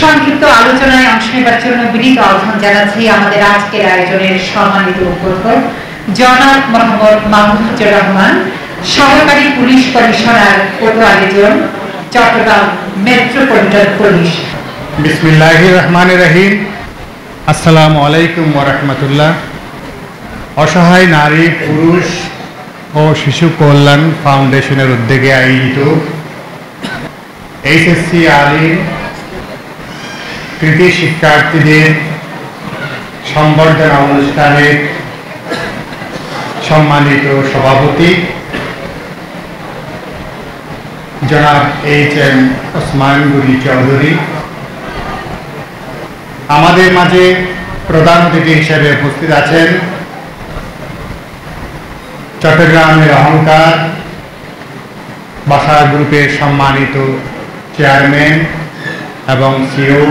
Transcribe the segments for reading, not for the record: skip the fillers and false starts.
সংক্ষিপ্ত আলোচনায় অংশ নেবার জন্য বিনীত আহ্বান জানাচ্ছি আমাদের আজকের আয়োজনের সম্মানিত উদ্বোধক জনাব মোহাম্মদ মাহফুজুর রহমান, সহকারী police commissioner Kotwali zone, Chattogram metropolitan police. বিসমিল্লাহির রহমানির রহিম। আসসালামু আলাইকুম ওয়া রাহমাতুল্লাহ। অসহায় নারী, পুরুষ ও শিশু কল্যাণ ফাউন্ডেশনের উদ্যোগে আয়োজিত এইচএসসি আলিম কৃতি শিক্ষার্থীদের সংবর্ধনা অনুষ্ঠানের সম্মানিত সভাপতি জনাব এইচ.এম. ওসমান গনি চৌধুরী, আমাদের মাঝে প্রধান অতিথি হিসেবে উপস্থিত আছেন চট্টগ্রামের অহংকার বাসার গ্রুপের সম্মানিত চেয়ারম্যান এবং সিও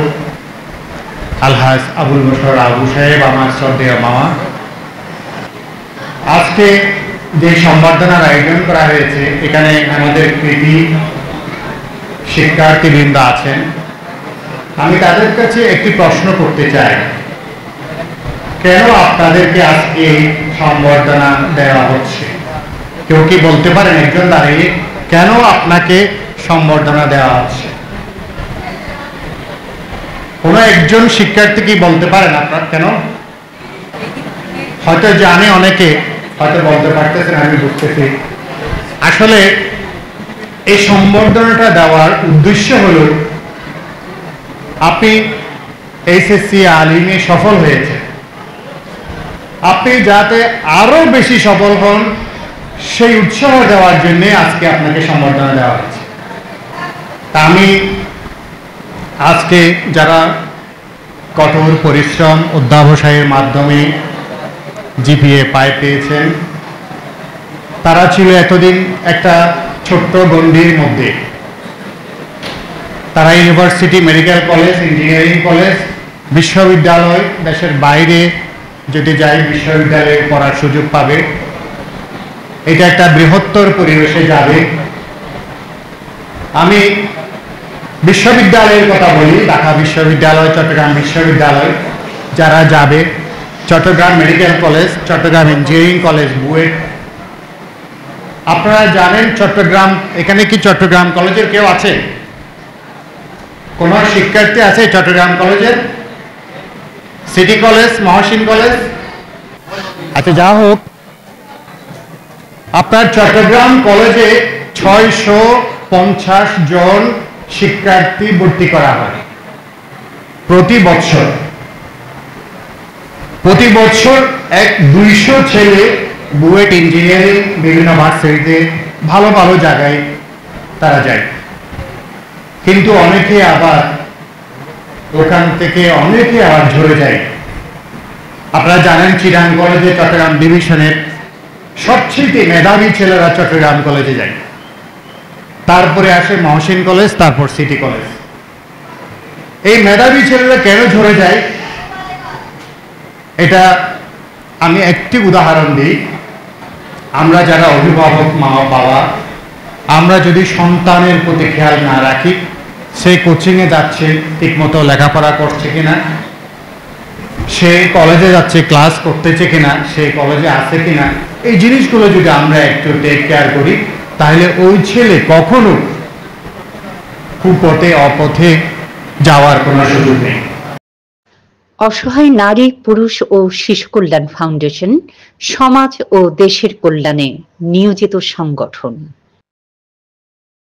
আলহাজ আবুল বশর আবু সাহেব, আমার শ্রদ্ধেয় মামা। আজকে যে সম্বর্ধনার আয়োজন করা হয়েছে, এখানে আমাদের কৃতি শিক্ষার্থীবৃন্দ আছেন। আমি তাদের কাছে একটি প্রশ্ন করতে চাই, কেন আপনাদেরকে আজকে সম্বর্ধনা দেওয়া হচ্ছে? কেউ কি বলতে পারেন একজন দাঁড়িয়ে কেন আপনাকে সম্বর্ধনা দেওয়া হচ্ছে? কোন একজন শিক্ষার্থী কি বলতে পারেন আপনার কেন? হয়তো জানে অনেকে, হয়তো বলতে পারতেছেন, আমি বুঝতেছি। আসলে এই সম্বর্ধনাটা দেওয়ার উদ্দেশ্য হলো আপনি এইচএসসি আলিমে সফল হয়েছে, আপনি যাতে আরো বেশি সফল হন সেই উৎসাহ দেওয়ার জন্য আজকে আপনাকে সম্বর্ধনা দেওয়া হচ্ছে। তা আমি আজকে যারা কঠোর পরিশ্রম অধ্যবসায়ের মাধ্যমে জিপিএ পেয়েছেন, তারা ছিল এতদিন একটা ছোট্ট গণ্ডির মধ্যে। তারা university, medical college, engineering college, বিশ্ববিদ্যালয়, দেশের বাইরে যদি যায় বিশ্ববিদ্যালয়ে পড়ার সুযোগ পাবে। এটা একটা বৃহত্তর পরিবেশে যাবে। আমি বিশ্ববিদ্যালয়ের কথা বলি, ঢাকা বিশ্ববিদ্যালয়, চট্টগ্রাম বিশ্ববিদ্যালয় যারা যাবে, Chattogram medical college, Chattogram engineering college, BUET. আপনারা জানেন চট্টগ্রাম, এখানে কি চট্টগ্রাম কলেজের কেউ আছে? কোন শিক্ষার্থী আছে চট্টগ্রাম কলেজের? City college, Mohsin college? আচ্ছা, যা হোক, আপনার চট্টগ্রাম কলেজে 650 জন শিক্ষার্থী ভর্তি করা হয় প্রতি বছর। প্রতি বছর 200 ছেলে বুয়েট, ইঞ্জিনিয়ারিং, বিভিন্ন ভার্সিটিতে ভালো ভালো জায়গায় তারা যায়। কিন্তু অনেকে আবার ওখান থেকে আবার ঝরে যায়। আপনারা জানেন চিরাং কলেজে, চট্টগ্রাম ডিভিশনের সবচেয়ে মেধাবী ছেলেরা চট্টগ্রাম কলেজে যায়, তারপরে আসে মহসিন কলেজ, তারপর সিটি কলেজ। এই মেধাবী ছেলেরা কেন ঝরে যায়, এটা আমি একটি উদাহরণ দিই। আমরা যারা অভিভাবক, মা বাবা, আমরা যদি সন্তানের প্রতি খেয়াল না রাখি, সে কোচিংয়ে যাচ্ছে, ঠিকমতো লেখাপড়া করছে কিনা, সে কলেজে যাচ্ছে, ক্লাস করতেছে কিনা, সে কলেজে আছে কিনা, এই জিনিসগুলো যদি আমরা একটু টেক কেয়ার করি, তাহলে ওই ছেলে কখনো কুপথে, অপথে যাওয়ার কোনো সুযোগ নেই। অসহায় নারী, পুরুষ ও শিশু কল্যাণ ফাউন্ডেশন সমাজ ও দেশের কল্যাণে নিয়োজিত সংগঠন।